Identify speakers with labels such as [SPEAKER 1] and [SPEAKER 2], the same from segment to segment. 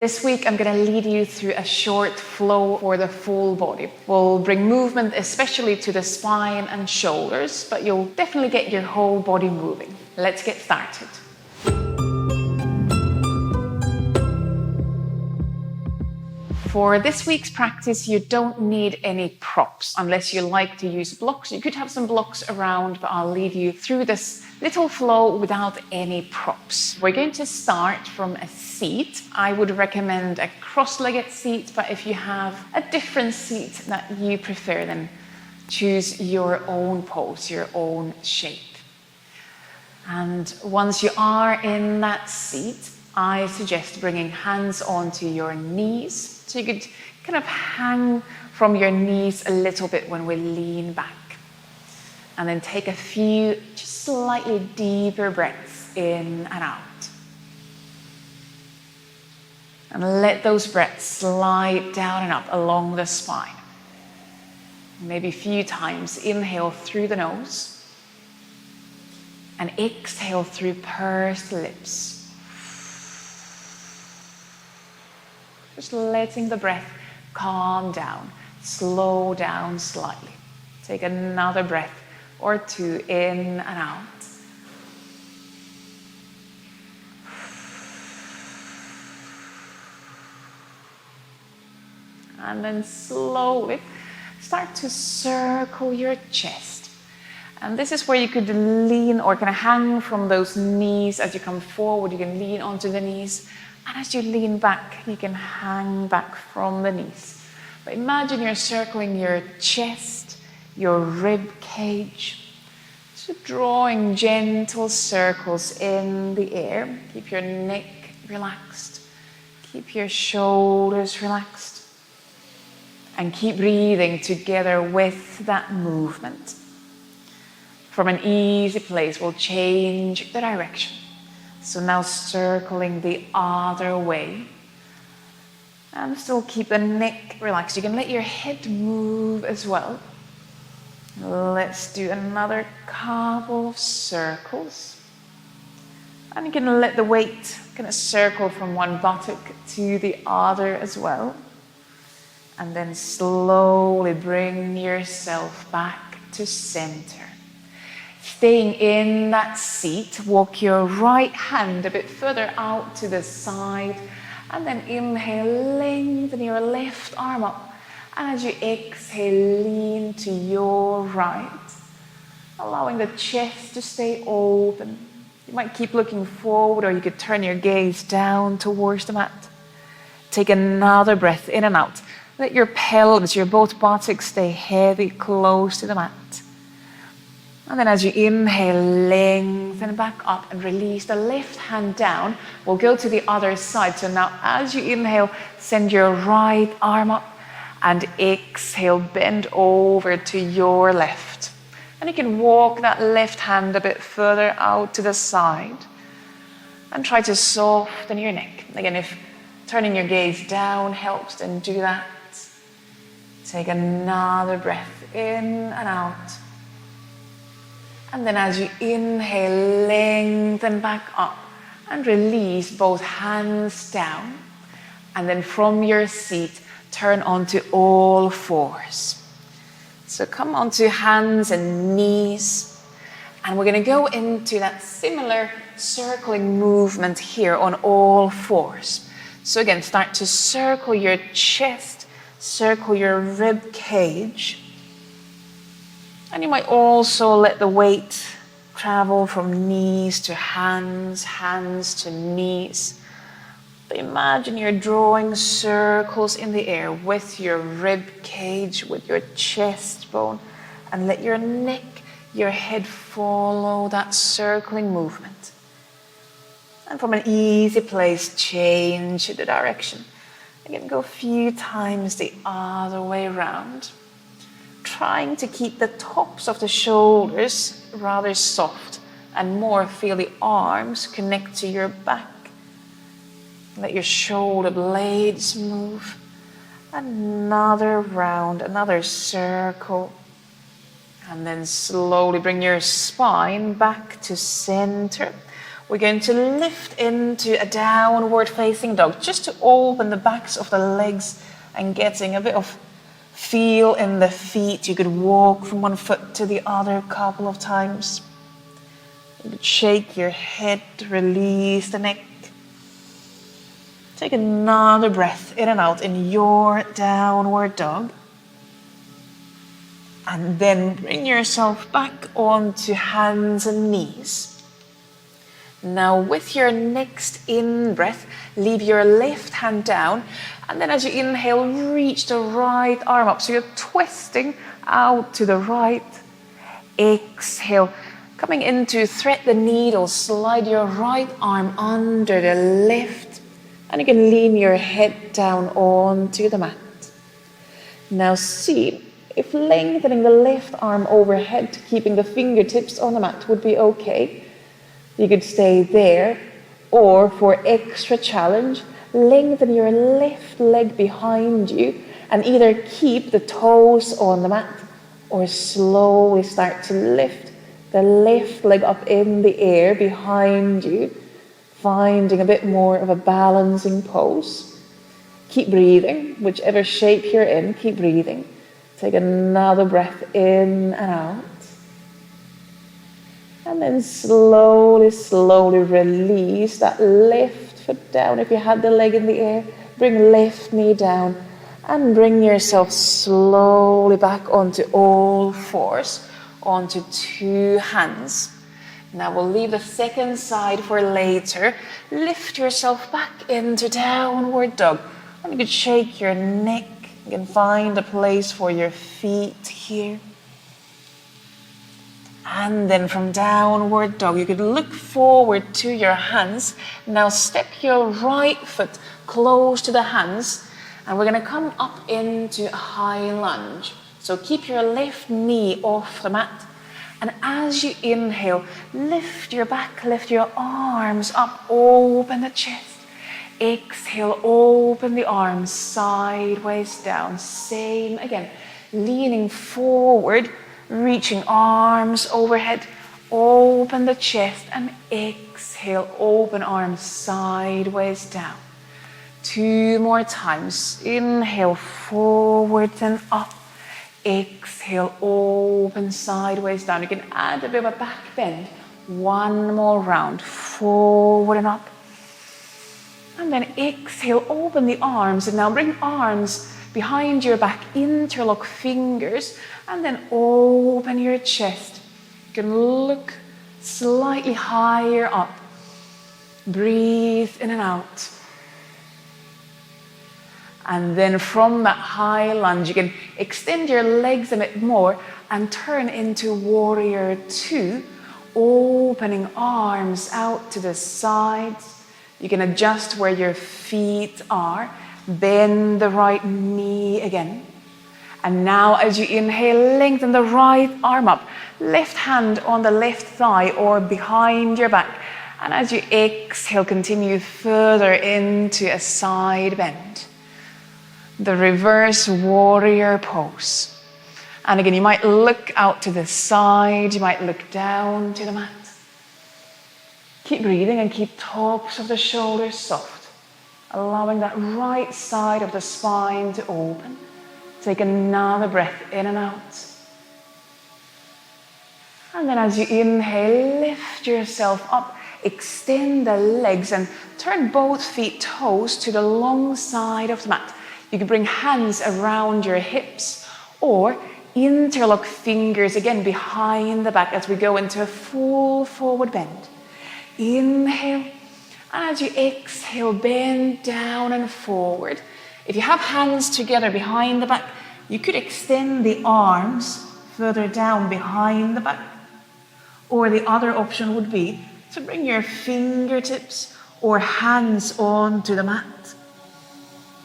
[SPEAKER 1] This week, I'm going to lead you through a short flow for the full body. We'll bring movement especially to the spine and shoulders, but you'll definitely get your whole body moving. Let's get started. For this week's practice, you don't need any props unless you like to use blocks. You could have some blocks around, but I'll lead you through this little flow without any props. We're going to start from a seat. I would recommend a cross-legged seat, but if you have a different seat that you prefer, then choose your own pose, your own shape. And once you are in that seat, I suggest bringing hands onto your knees. So you could kind of hang from your knees a little bit when we lean back. And then take a few just slightly deeper breaths in and out. And let those breaths slide down and up along the spine. Maybe a few times. Inhale through the nose. And exhale through pursed lips. Just letting the breath calm down, slow down slightly. Take another breath or two in and out. And then slowly start to circle your chest. And this is where you could lean or kind of hang from those knees as you come forward. You can lean onto the knees. And as you lean back, you can hang back from the knees. But imagine you're circling your chest, your rib cage. So drawing gentle circles in the air. Keep your neck relaxed. Keep your shoulders relaxed. And keep breathing together with that movement. From an easy place, we'll change the direction. So now circling the other way. And still keep the neck relaxed. You can let your head move as well. Let's do another couple of circles. And you can let the weight kind of circle from one buttock to the other as well. And then slowly bring yourself back to center. Staying in that seat, walk your right hand a bit further out to the side. And then inhale, lengthen your left arm up. And as you exhale, lean to your right. Allowing the chest to stay open. You might keep looking forward, or you could turn your gaze down towards the mat. Take another breath in and out. Let your pelvis, your both buttocks stay heavy, close to the mat. And then as you inhale, lengthen back up and release the left hand down. We'll go to the other side. So now as you inhale, send your right arm up and exhale, bend over to your left. And you can walk that left hand a bit further out to the side and try to soften your neck. Again, if turning your gaze down helps, then do that. Take another breath in and out. And then as you inhale, lengthen back up and release both hands down. And then from your seat, turn onto all fours. So come onto hands and knees. And we're going to go into that similar circling movement here on all fours. So again, start to circle your chest, circle your rib cage. And you might also let the weight travel from knees to hands, hands to knees. But imagine you're drawing circles in the air with your rib cage, with your chest bone, and let your neck, your head follow that circling movement. And from an easy place, change the direction. Again, go a few times the other way around. Trying to keep the tops of the shoulders rather soft and more feel the arms connect to your back. Let your shoulder blades move. Another round, another circle. And then slowly bring your spine back to center. we're going to lift into a downward facing dog, just to open the backs of the legs and getting a bit of feel in the feet. You could walk from one foot to the other a couple of times. You could shake your head, release the neck. Take another breath in and out in your downward dog. And then bring yourself back onto hands and knees. Now with your next in-breath, leave your left hand down. And then as you inhale, reach the right arm up. So you're twisting out to the right. Exhale. Coming into thread the needle, slide your right arm under the left. And you can lean your head down onto the mat. Now see if lengthening the left arm overhead, keeping the fingertips on the mat would be okay. You could stay there. Or for extra challenge, lengthen your left leg behind you and either keep the toes on the mat or slowly start to lift the left leg up in the air behind you, finding a bit more of a balancing pose. Keep breathing, whichever shape you're in, keep breathing. Take another breath in and out. And then slowly, slowly release that left foot down. If you had the leg in the air, bring left knee down and bring yourself slowly back onto all fours, onto two hands. Now we'll leave the second side for later. Lift yourself back into downward dog. And you can shake your neck. You can find a place for your feet here. And then from downward dog, you could look forward to your hands. Now step your right foot close to the hands. And we're going to come up into a high lunge. So keep your left knee off the mat. And as you inhale, lift your back, lift your arms up, open the chest. Exhale, open the arms sideways down. Same again, leaning forward, reaching arms overhead, open the chest and exhale, open arms sideways down. Two more times. Inhale, forward and up. Exhale, open sideways down. You can add a bit of a back bend. One more round, forward and up. And then exhale, open the arms. And now bring arms behind your back, interlock fingers. And then open your chest. You can look slightly higher up. Breathe in and out. And then from that high lunge, you can extend your legs a bit more and turn into warrior two, opening arms out to the sides. You can adjust where your feet are. Bend the right knee again. And now as you inhale, lengthen the right arm up. Left hand on the left thigh or behind your back. And as you exhale, continue further into a side bend. The reverse warrior pose. And again, you might look out to the side, you might look down to the mat. Keep breathing and keep tops of the shoulders soft, allowing that right side of the spine to open. Take another breath in and out. And then as you inhale, lift yourself up, extend the legs and turn both feet toes to the long side of the mat. You can bring hands around your hips or interlock fingers again behind the back as we go into a full forward bend. Inhale, and as you exhale, bend down and forward. If you have hands together behind the back, you could extend the arms further down behind the back. Or the other option would be to bring your fingertips or hands onto the mat.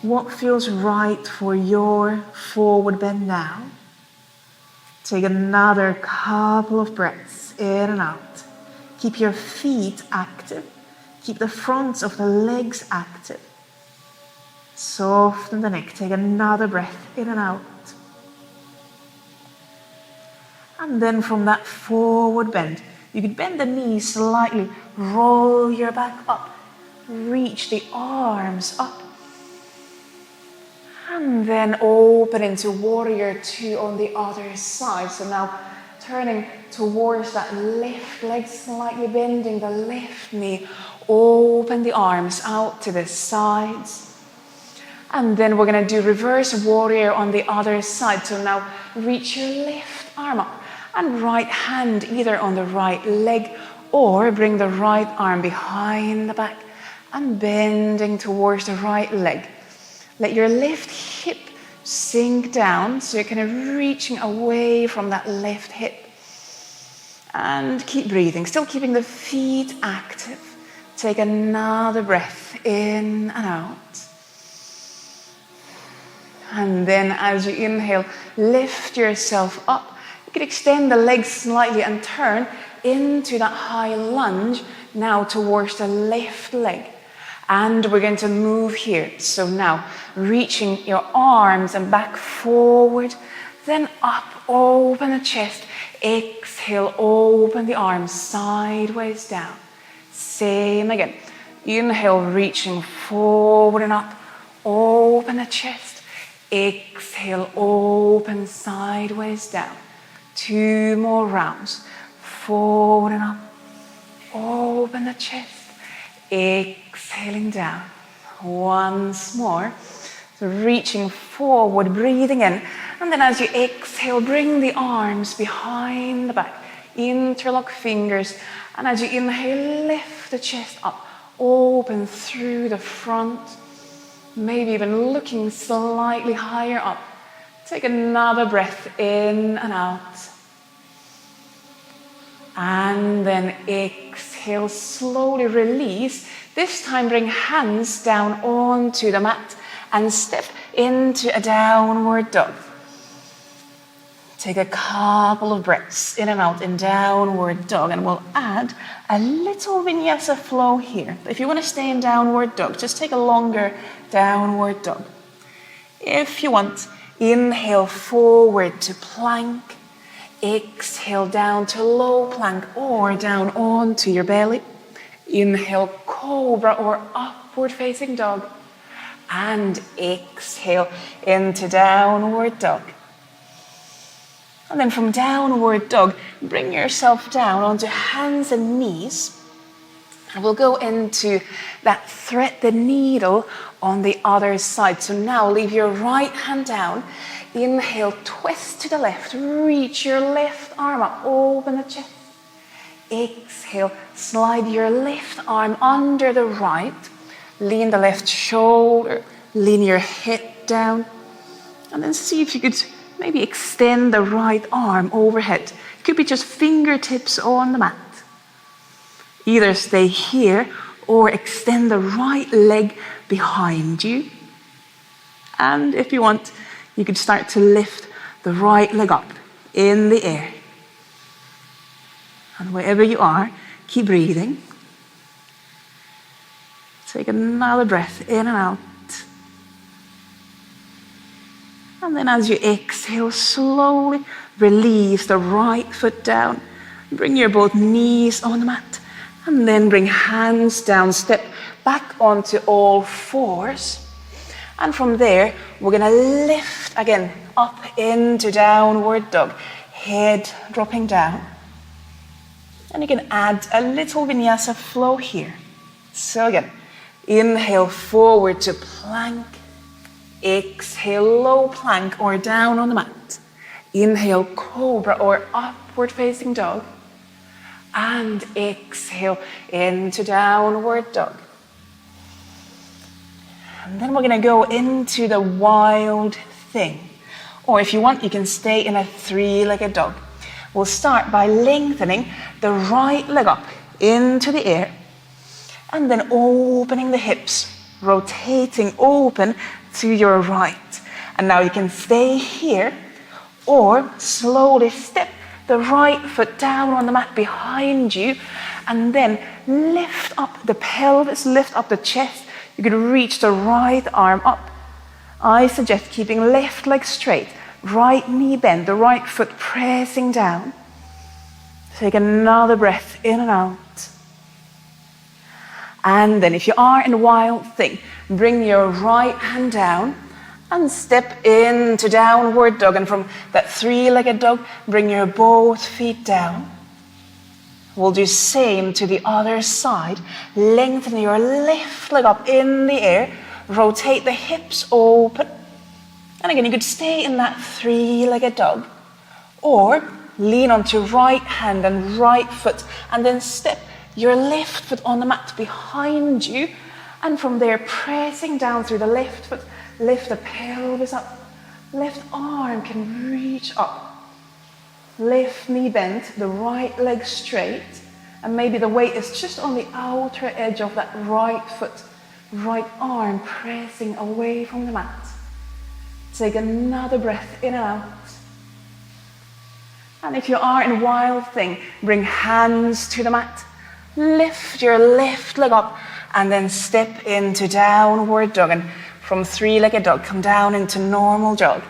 [SPEAKER 1] What feels right for your forward bend now? Take another couple of breaths in and out. Keep your feet active. Keep the fronts of the legs active. Soften the neck. Take another breath in and out. And then from that forward bend, You could bend the knees slightly, roll your back up, reach the arms up. And then open into warrior two on the other side. So now turning towards that left leg, slightly bending the left knee. Open the arms out to the sides. And then we're going to do reverse warrior on the other side. So now reach your left arm up and right hand either on the right leg, or bring the right arm behind the back and bending towards the right leg. Let your left hip sink down, so you're kind of reaching away from that left hip. And keep breathing, still keeping the feet active. Take another breath in and out. And then as you inhale, lift yourself up. You can extend the legs slightly and turn into that high lunge, now towards the left leg. And we're going to move here. So now, reaching your arms and back forward, then up, open the chest. Exhale, open the arms sideways down. Same again. Inhale, reaching forward and up, open the chest. Exhale, open sideways down. 2 more rounds. Forward and up, open the chest. Exhaling down. Once more. So reaching forward, breathing in. And then as you exhale, bring the arms behind the back. Interlock fingers. And as you inhale, lift the chest up. Open through the front. Maybe even looking slightly higher up. Take another breath in and out. And then exhale, slowly release. This time bring hands down onto the mat and step into a downward dog. Take a couple of breaths in and out in downward dog, and we'll add a little vinyasa flow here. If you want to stay in downward dog, just take a longer downward dog. If you want, inhale forward to plank. Exhale down to low plank or down onto your belly. Inhale, cobra or upward facing dog. And exhale into downward dog. And then from downward dog, bring yourself down onto hands and knees. And we'll go into that thread the needle on the other side. So now leave your right hand down. Inhale, twist to the left. Reach your left arm up. Open the chest. Exhale, slide your left arm under the right. Lean the left shoulder. Lean your head down. And then see if you could maybe extend the right arm overhead. It could be just fingertips on the mat. Either stay here or extend the right leg behind you. And if you want, you could start to lift the right leg up in the air. And wherever you are, keep breathing. Take another breath in and out. And then as you exhale, slowly release the right foot down. Bring your both knees on the mat. And then bring hands down, step back onto all fours. And from there, we're going to lift again up into downward dog. Head dropping down. And you can add a little vinyasa flow here. So again, inhale forward to plank. Exhale, low plank or down on the mat. Inhale, cobra or upward facing dog. And exhale into downward dog. And then we're going to go into the wild thing. Or if you want, you can stay in a 3-legged dog. We'll start by lengthening the right leg up into the air. And then opening the hips, rotating open to your right. And now you can stay here or slowly step the right foot down on the mat behind you and then lift up the pelvis, lift up the chest. You could reach the right arm up. I suggest keeping left leg straight, right knee bent, the right foot pressing down. Take another breath in and out. And then if you are in wild thing, bring your right hand down and step into downward dog. And from that three-legged dog, bring your both feet down. We'll do same to the other side. Lengthen your left leg up in the air. Rotate the hips open. And again, you could stay in that three-legged dog. Or lean onto right hand and right foot. And then step your left foot on the mat behind you. And from there, pressing down through the left foot, lift the pelvis up. Left arm can reach up. Left knee bent, the right leg straight, and maybe the weight is just on the outer edge of that right foot. Right arm pressing away from the mat. Take another breath in and out. And if you are in wild thing, bring hands to the mat. Lift your left leg up and then step into downward dog. And from three-legged dog, come down into normal jog.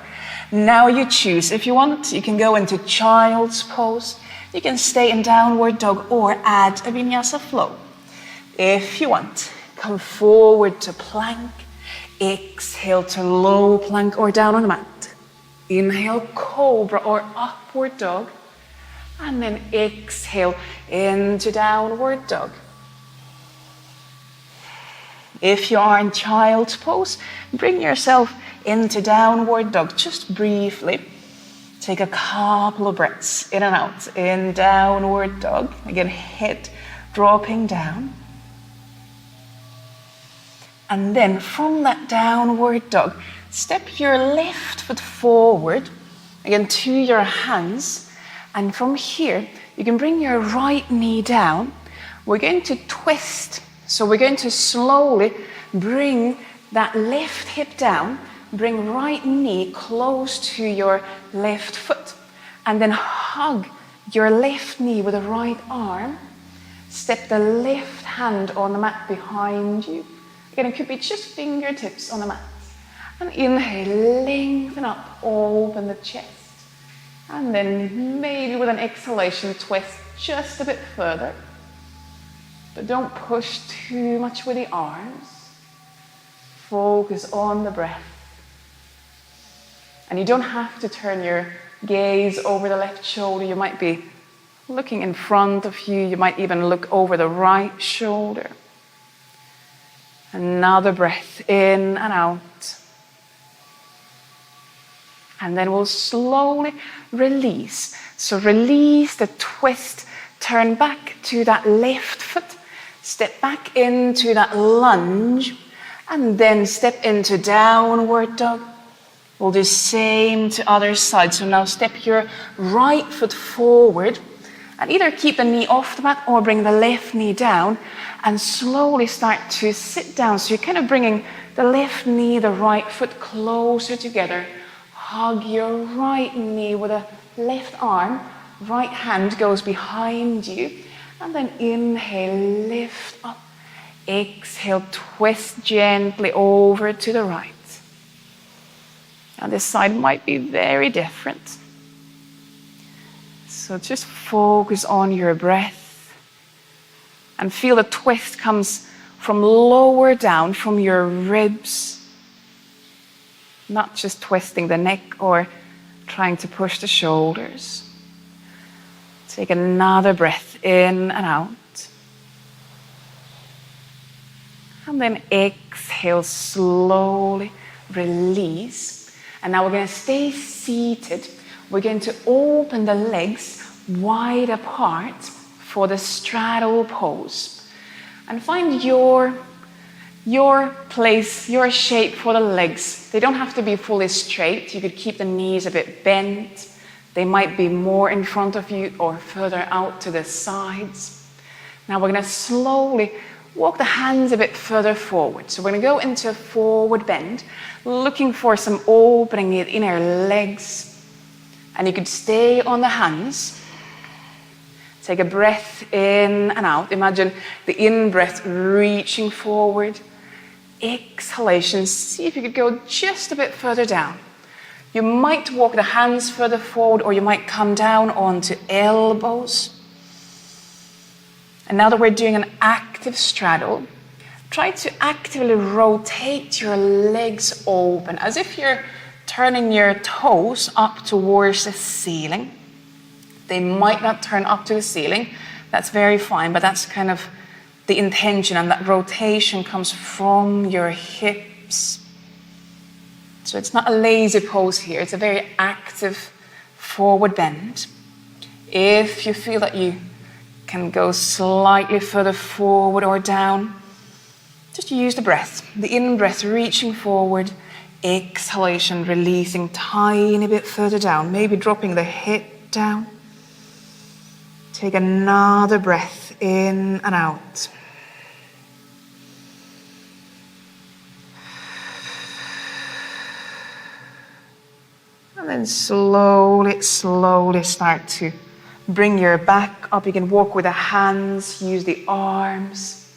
[SPEAKER 1] Now you choose. If you want, you can go into child's pose. You can stay in downward dog or add a vinyasa flow. If you want, come forward to plank. Exhale to low plank or down on the mat. Inhale, cobra or upward dog. And then exhale into downward dog. If you are in child's pose, bring yourself into downward dog just briefly. Take a couple of breaths in and out in downward dog. Again, head dropping down. And then from that downward dog, step your left foot forward, again to your hands. And from here, you can bring your right knee down. We're going to twist. So we're going to slowly bring that left hip down. Bring right knee close to your left foot. And then hug your left knee with the right arm. Step the left hand on the mat behind you. Again, it could be just fingertips on the mat. And inhale, lengthen up, open the chest. And then maybe with an exhalation, twist just a bit further. But don't push too much with the arms. Focus on the breath. And you don't have to turn your gaze over the left shoulder. You might be looking in front of you. You might even look over the right shoulder. Another breath in and out. And then we'll slowly release. So release the twist. Turn back to that left foot. Step back into that lunge. And then step into downward dog. We'll do same to other side. So now step your right foot forward. And either keep the knee off the mat or bring the left knee down. And slowly start to sit down. So you're kind of bringing the left knee, the right foot closer together. Hug your right knee with a left arm. Right hand goes behind you. And then inhale, lift up. Exhale, twist gently over to the right. Now this side might be very different. So just focus on your breath. And feel the twist comes from lower down, from your ribs. Not just twisting the neck or trying to push the shoulders. Take another breath in and out. And then exhale, slowly release. And now we're going to stay seated. We're going to open the legs wide apart for the straddle pose. And find your place, your shape for the legs. They don't have to be fully straight. You could keep the knees a bit bent. They might be more in front of you or further out to the sides. Now we're going to slowly walk the hands a bit further forward. So we're going to go into a forward bend, looking for some opening in our legs. And you could stay on the hands. Take a breath in and out. Imagine the in-breath reaching forward. Exhalation, see if you could go just a bit further down. You might walk the hands further forward or you might come down onto elbows. And now that we're doing an active straddle, try to actively rotate your legs open as if you're turning your toes up towards the ceiling. They might not turn up to the ceiling. That's very fine, but that's kind of the intention, and that rotation comes from your hips. So it's not a lazy pose here. It's a very active forward bend. If you feel that you can go slightly further forward or down, just use the breath. The in-breath reaching forward, exhalation releasing tiny bit further down, maybe dropping the head down. Take another breath in and out. And then slowly start to bring your back up. You can walk with the hands, use the arms.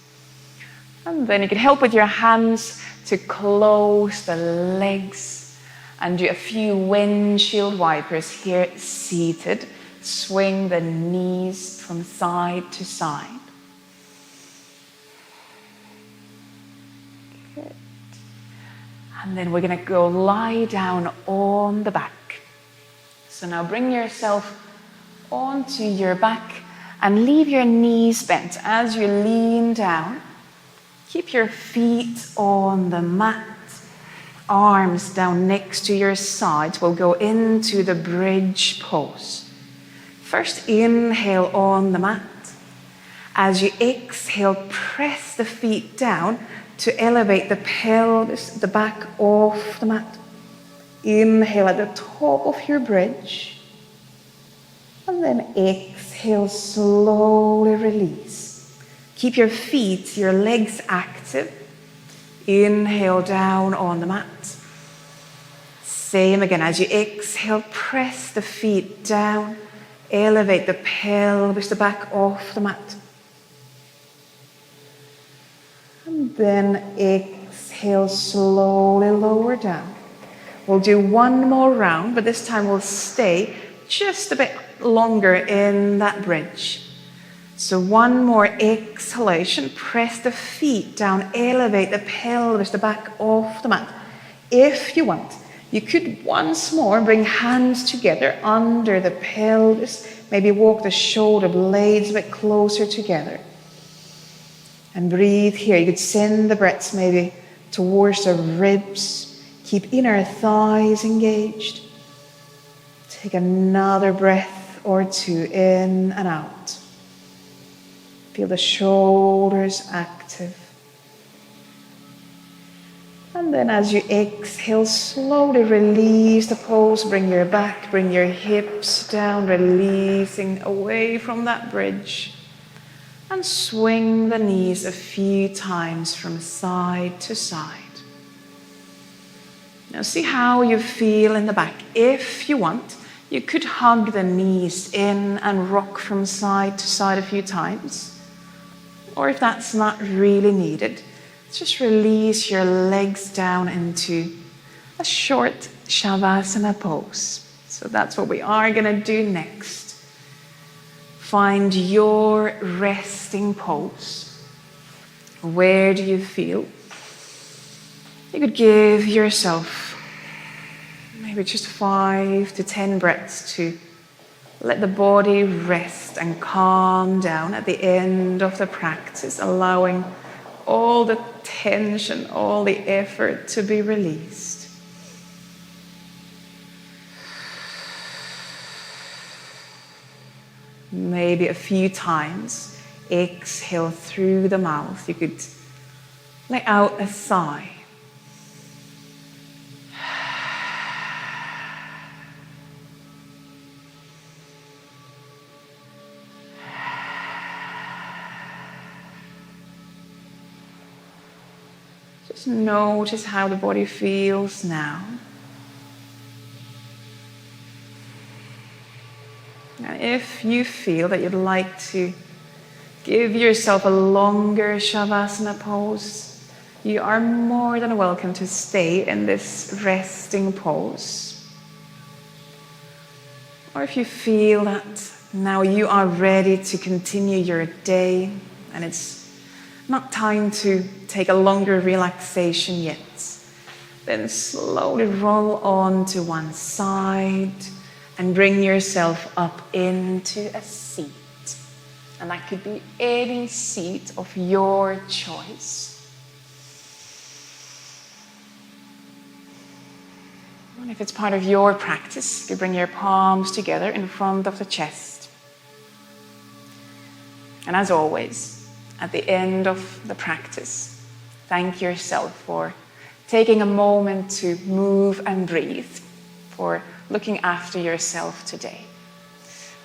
[SPEAKER 1] And then you can help with your hands to close the legs and do a few windshield wipers here seated. Swing the knees from side to side. Good. And then we're going to go lie down on the back. So now bring yourself onto your back and leave your knees bent as you lean down. Keep your feet on the mat. Arms down next to your sides. We'll go into the bridge pose. First, inhale on the mat. As you exhale, press the feet down to elevate the pelvis, the back off the mat. Inhale at the top of your bridge. And then exhale, slowly release. Keep your feet, your legs active. Inhale down on the mat. Same again, as you exhale, press the feet down. Elevate the pelvis, the back off the mat. And then exhale, slowly lower down. We'll do one more round, but this time we'll stay just a bit longer in that bridge. So one more exhalation, press the feet down, elevate the pelvis, the back off the mat. If you want, you could once more bring hands together under the pelvis, maybe walk the shoulder blades a bit closer together. And breathe here. You could send the breaths maybe towards the ribs. Keep inner thighs engaged. Take another breath or two in and out. Feel the shoulders active. And then as you exhale, slowly release the pose. Bring your back, bring your hips down, releasing away from that bridge. And swing the knees a few times from side to side. Now see how you feel in the back. If you want, you could hug the knees in and rock from side to side a few times. Or if that's not really needed, just release your legs down into a short Shavasana pose. So that's what we are going to do next. Find your resting pose. Where do you feel? You could give yourself maybe just 5 to 10 breaths to let the body rest and calm down at the end of the practice, allowing all the tension, all the effort to be released. Maybe a few times, exhale through the mouth. You could let out a sigh. Just notice how the body feels now. Now, if you feel that you'd like to give yourself a longer Shavasana pose, you are more than welcome to stay in this resting pose. Or if you feel that Now you are ready to continue your day, and it's not time to take a longer relaxation yet. Then slowly roll on to one side and bring yourself up into a seat. And that could be any seat of your choice. And if it's part of your practice, you bring your palms together in front of the chest. And as always, at the end of the practice, thank yourself for taking a moment to move and breathe, for looking after yourself today.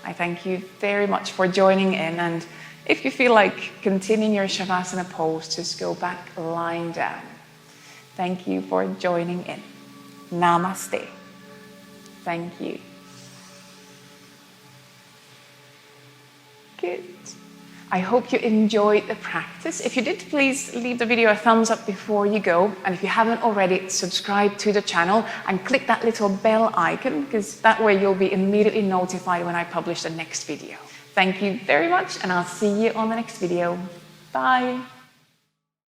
[SPEAKER 1] I thank you very much for joining in, and if you feel like continuing your Shavasana pose, just go back lying down. Thank you for joining in. Namaste. Thank you. Good. I hope you enjoyed the practice. If you did, please leave the video a thumbs up before you go. And if you haven't already, subscribe to the channel and click that little bell icon, because that way you'll be immediately notified when I publish the next video. Thank you very much, and I'll see you on the next video. Bye.